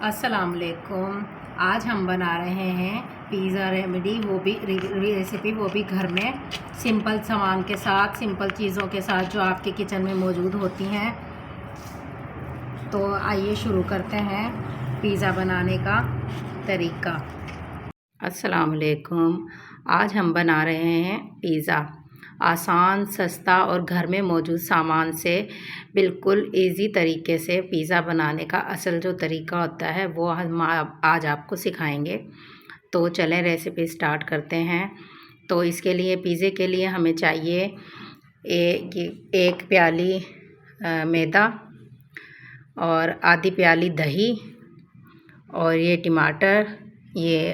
अस्सलाम वालेकुम। आज हम बना रहे हैं पिज़्ज़ा रेमेडी, वो भी रेसिपी, वो भी घर में सिंपल सामान के साथ, सिंपल चीज़ों के साथ जो आपके किचन में मौजूद होती हैं। तो आइए शुरू करते हैं पिज़्ज़ा बनाने का तरीका। अस्सलाम वालेकुम। आज हम बना रहे हैं पिज़्ज़ा। आसान, सस्ता और घर में मौजूद सामान से बिल्कुल इजी तरीके से पिज़्ज़ा बनाने का असल जो तरीका होता है वो हम आज आपको सिखाएंगे। तो चलें रेसिपी स्टार्ट करते हैं। तो इसके लिए पिज़्ज़े के लिए हमें चाहिए एक प्याली मैदा और आधी प्याली दही, और ये टमाटर, ये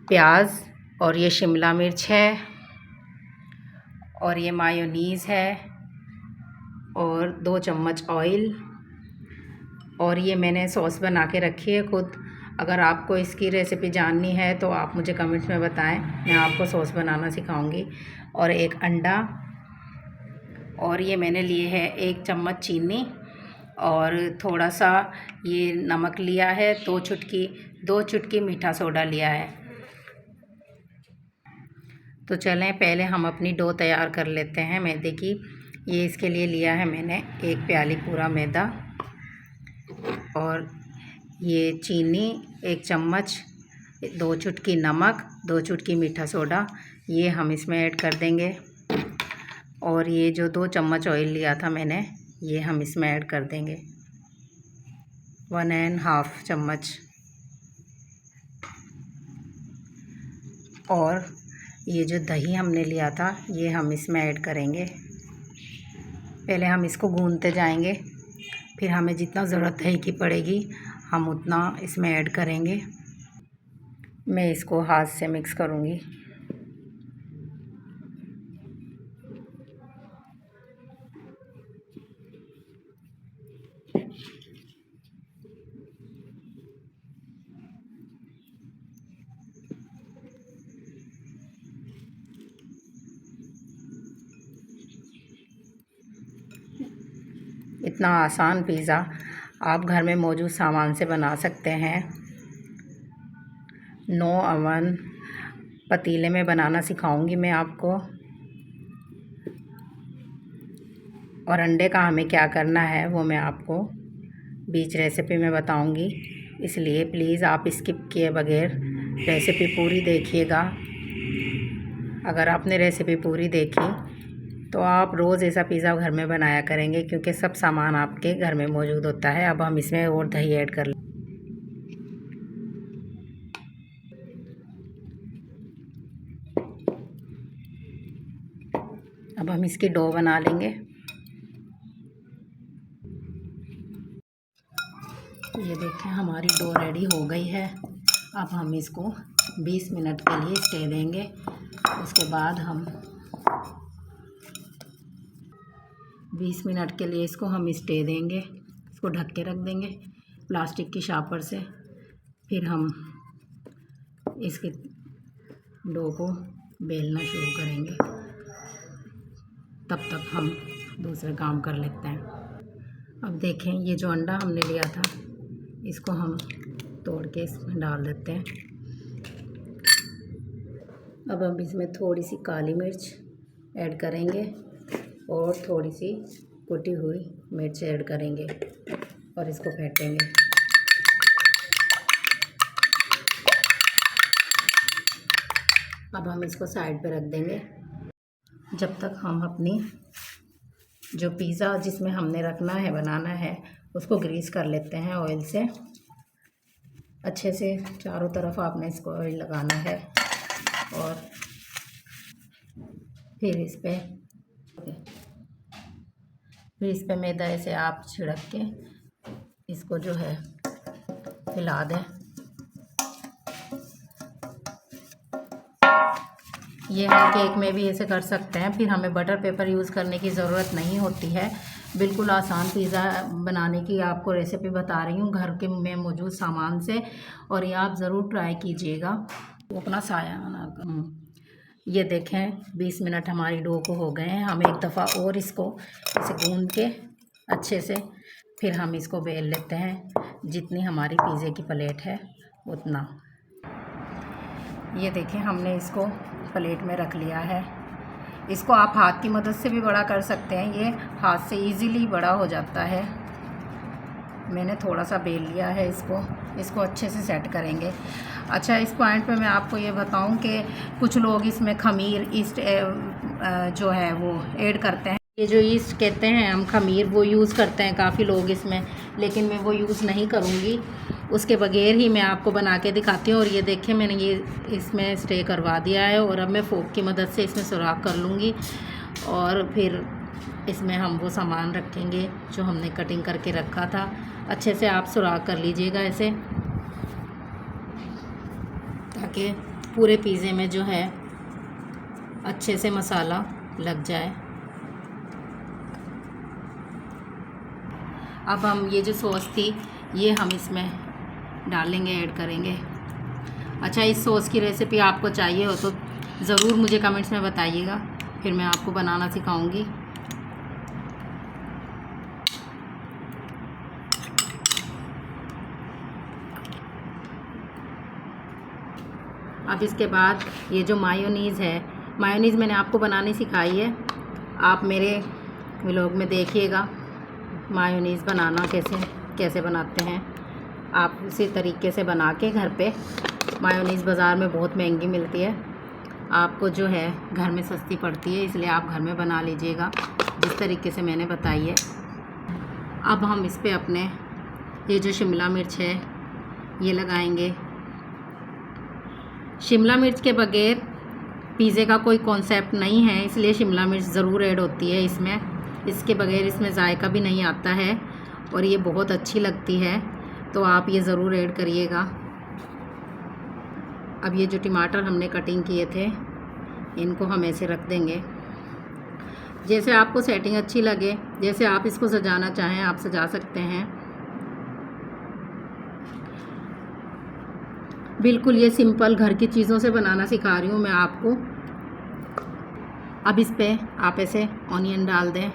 प्याज, और ये शिमला मिर्च है, और ये मायोनीज़ है, और 2 चम्मच ऑयल, और ये मैंने सॉस बना के रखी है खुद। अगर आपको इसकी रेसिपी जाननी है तो आप मुझे कमेंट्स में बताएं, मैं आपको सॉस बनाना सिखाऊंगी। और एक अंडा, और ये मैंने लिए है 1 चम्मच चीनी, और थोड़ा सा ये नमक लिया है, 2 चुटकी मीठा सोडा लिया है। तो चलें पहले हम अपनी डो तैयार कर लेते हैं मैदे की। ये इसके लिए लिया है मैंने 1 प्याली पूरा मैदा, और ये चीनी 1 चम्मच, 2 चुटकी नमक, 2 चुटकी मीठा सोडा, ये हम इसमें ऐड कर देंगे। और ये जो 2 चम्मच ऑयल लिया था मैंने, ये हम इसमें ऐड कर देंगे 1½ चम्मच। और ये जो दही हमने लिया था ये हम इसमें ऐड करेंगे। पहले हम इसको गूंदते जाएंगे, फिर हमें जितना ज़रूरत दही की पड़ेगी हम उतना इसमें ऐड करेंगे। मैं इसको हाथ से मिक्स करूँगी। इतना आसान पिज़्ज़ा आप घर में मौजूद सामान से बना सकते हैं। नो ओवन पतीले में बनाना सिखाऊंगी मैं आपको। और अंडे का हमें क्या करना है वो मैं आपको बीच रेसिपी में बताऊंगी, इसलिए प्लीज़ आप स्किप किए बगैर रेसिपी पूरी देखिएगा। अगर आपने रेसिपी पूरी देखी तो आप रोज़ ऐसा पिज़्ज़ा घर में बनाया करेंगे, क्योंकि सब सामान आपके घर में मौजूद होता है। अब हम इसमें और दही ऐड कर लें। अब हम इसकी डो बना लेंगे। ये देखें हमारी डो रेडी हो गई है। अब हम इसको 20 मिनट के लिए स्टे देंगे। उसके बाद हम 20 मिनट के लिए इसको हम स्टे देंगे। इसको ढक के रख देंगे प्लास्टिक की शापर से। फिर हम इसके डो को बेलना शुरू करेंगे। तब तक हम दूसरे काम कर लेते हैं। अब देखें ये जो अंडा हमने लिया था इसको हम तोड़ के इसमें डाल देते हैं। अब हम इसमें थोड़ी सी काली मिर्च ऐड करेंगे और थोड़ी सी कुटी हुई मिर्च ऐड करेंगे और इसको फेंटेंगे। अब हम इसको साइड पे रख देंगे जब तक हम अपनी जो पिज़्ज़ा जिसमें हमने रखना है, बनाना है, उसको ग्रीस कर लेते हैं ऑयल से। अच्छे से चारों तरफ आपने इसको ऑयल लगाना है, और फिर इस पे मैदा ऐसे आप छिड़क के इसको जो है हिला दें। ये हम केक में भी ऐसे कर सकते हैं। फिर हमें बटर पेपर यूज़ करने की ज़रूरत नहीं होती है। बिल्कुल आसान पिज़्ज़ा बनाने की आपको रेसिपी बता रही हूँ घर के में मौजूद सामान से, और ये आप ज़रूर ट्राई कीजिएगा। तो अपना साया ये देखें 20 मिनट हमारी डो को हो गए हैं। हम एक दफ़ा और इसको ऐसे गूंद के अच्छे से फिर हम इसको बेल लेते हैं, जितनी हमारी पिज़्ज़े की प्लेट है उतना। ये देखें, हमने इसको प्लेट में रख लिया है। इसको आप हाथ की मदद से भी बड़ा कर सकते हैं, ये हाथ से इजीली बड़ा हो जाता है। मैंने थोड़ा सा बेल लिया है इसको अच्छे से सेट करेंगे। अच्छा, इस पॉइंट पे मैं आपको ये बताऊं कि कुछ लोग इसमें खमीर ईस्ट जो है वो ऐड करते हैं। ये जो ईस्ट कहते हैं हम खमीर, वो यूज़ करते हैं काफ़ी लोग इसमें, लेकिन मैं वो यूज़ नहीं करूँगी। उसके बगैर ही मैं आपको बना के दिखाती हूँ। और ये देखें, मैंने ये इसमें स्टे करवा दिया है और अब मैं फोक की मदद से इसमें सुराख कर लूँगी और फिर इसमें हम वो सामान रखेंगे जो हमने कटिंग करके रखा था। अच्छे से आप सुराख कर लीजिएगा ऐसे, ताकि पूरे पिज़्ज़े में जो है अच्छे से मसाला लग जाए। अब हम ये जो सॉस थी ये हम इसमें डालेंगे, ऐड करेंगे। अच्छा, इस सॉस की रेसिपी आपको चाहिए हो तो ज़रूर मुझे कमेंट्स में बताइएगा, फिर मैं आपको बनाना सिखाऊंगी। अब इसके बाद ये जो मायोनीज़ है, मायोनीज़ मैंने आपको बनानी सिखाई है, आप मेरे व्लॉग में देखिएगा मायोनीज़ बनाना कैसे बनाते हैं। आप उसी तरीके से बना के घर पे, मायोनीज़ बाज़ार में बहुत महंगी मिलती है, आपको जो है घर में सस्ती पड़ती है, इसलिए आप घर में बना लीजिएगा जिस तरीके से मैंने बताई है। अब हम इस पे अपने ये जो शिमला मिर्च है ये लगाएंगे। शिमला मिर्च के बगैर पिज़्ज़े का कोई कॉन्सेप्ट नहीं है, इसलिए शिमला मिर्च ज़रूर ऐड होती है इसमें। इसके बगैर इसमें जायका भी नहीं आता है और ये बहुत अच्छी लगती है, तो आप ये ज़रूर ऐड करिएगा। अब ये जो टमाटर हमने कटिंग किए थे इनको हम ऐसे रख देंगे। जैसे आपको सेटिंग अच्छी लगे, जैसे आप इसको सजाना चाहें आप सजा सकते हैं। बिल्कुल ये सिंपल घर की चीज़ों से बनाना सिखा रही हूँ मैं आपको। अब इस पे आप ऐसे ऑनियन डाल दें,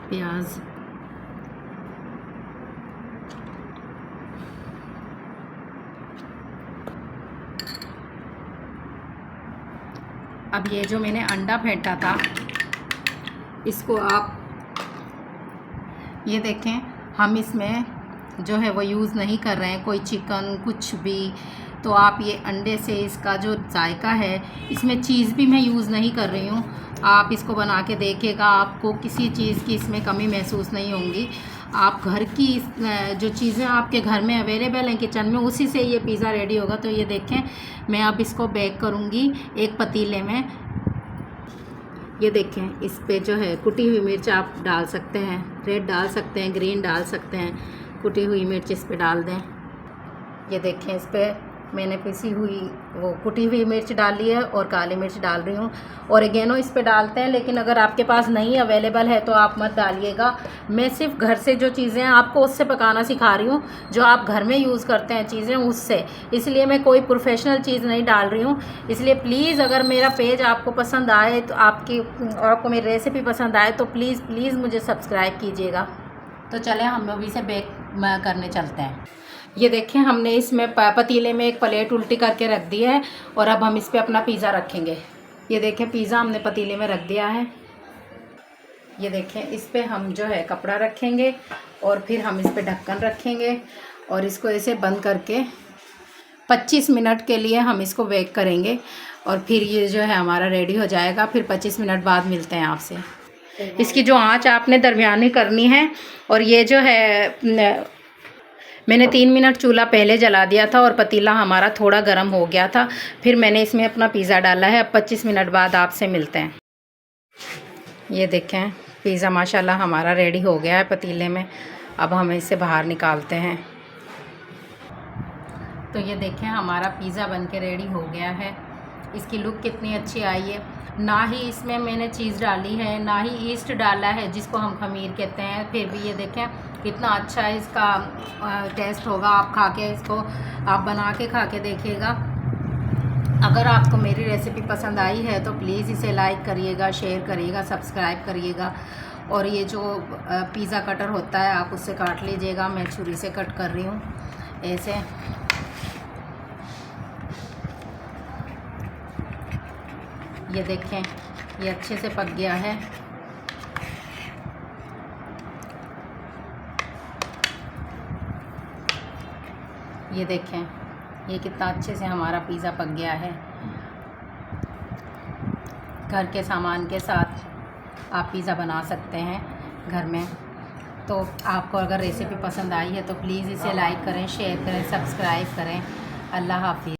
प्याज, अब ये जो मैंने अंडा फेंटा था इसको आप ये देखें, हम इसमें जो है वो यूज़ नहीं कर रहे हैं कोई चिकन कुछ भी, तो आप ये अंडे से इसका जो जायका है, इसमें चीज़ भी मैं यूज़ नहीं कर रही हूँ। आप इसको बना के देखिएगा, आपको किसी चीज़ की इसमें कमी महसूस नहीं होगी। आप घर की जो चीज़ें आपके घर में अवेलेबल हैं किचन में, उसी से ये पिज़्ज़ा रेडी होगा। तो ये देखें, मैं अब इसको बेक करूँगी एक पतीले में। ये देखें, इस पे जो है कुटी हुई मिर्च आप डाल सकते हैं, रेड डाल सकते हैं, ग्रीन डाल सकते हैं, कुटी हुई मिर्च इस पे डाल दें। ये देखें, इस पे मैंने पिसी हुई वो कुटी हुई मिर्च डाली है और काली मिर्च डाल रही हूँ। ऑरिगेनो इस पे डालते हैं, लेकिन अगर आपके पास नहीं अवेलेबल है तो आप मत डालिएगा। मैं सिर्फ घर से जो चीज़ें आपको उससे पकाना सिखा रही हूँ, जो आप घर में यूज़ करते हैं चीज़ें उससे, इसलिए मैं कोई प्रोफेशनल चीज़ नहीं डाल रही हूँ। इसलिए प्लीज़ अगर मेरा पेज आपको पसंद आए तो आपको मेरी रेसिपी पसंद आए तो प्लीज़ मुझे सब्सक्राइब कीजिएगा। तो चलें हम अभी से बेक करने चलते हैं। ये देखें, हमने इसमें पतीले में एक प्लेट उल्टी करके रख दी है और अब हम इस पे अपना पिज़्ज़ा रखेंगे। ये देखें, पिज़्ज़ा हमने पतीले में रख दिया है। ये देखें, इस पे हम जो है कपड़ा रखेंगे और फिर हम इस पे ढक्कन रखेंगे और इसको ऐसे बंद करके 25 मिनट के लिए हम इसको बेक करेंगे और फिर ये जो है हमारा रेडी हो जाएगा। फिर 25 मिनट बाद मिलते हैं आपसे। इसकी जो आंच आपने दरमियानी करनी है, और ये जो है मैंने 3 मिनट चूल्हा पहले जला दिया था और पतीला हमारा थोड़ा गर्म हो गया था, फिर मैंने इसमें अपना पिज़्ज़ा डाला है। अब 25 मिनट बाद आपसे मिलते हैं। ये देखें, पिज़्ज़ा माशाल्लाह हमारा रेडी हो गया है पतीले में। अब हम इसे बाहर निकालते हैं। तो ये देखें, हमारा पिज़्ज़ा बनके रेडी हो गया है। इसकी लुक कितनी अच्छी आई है। ना ही इसमें मैंने चीज़ डाली है, ना ही ईस्ट डाला है जिसको हम खमीर कहते हैं, फिर भी ये देखें कितना अच्छा इसका टेस्ट होगा। आप खा के इसको आप बना के खा के देखिएगा। अगर आपको मेरी रेसिपी पसंद आई है तो प्लीज़ इसे लाइक करिएगा, शेयर करिएगा, सब्सक्राइब करिएगा और ये जो पिज़्ज़ा कटर होता है आप उससे काट लीजिएगा। मैं छुरी से कट कर रही हूँ ऐसे। ये देखें, ये अच्छे से पक गया है। ये देखें, ये कितना अच्छे से हमारा पिज़्ज़ा पक गया है। घर के सामान के साथ आप पिज़्ज़ा बना सकते हैं घर में। तो आपको अगर रेसिपी पसंद आई है तो प्लीज़ इसे लाइक करें, शेयर करें, सब्सक्राइब करें। अल्लाह हाफ़िज़।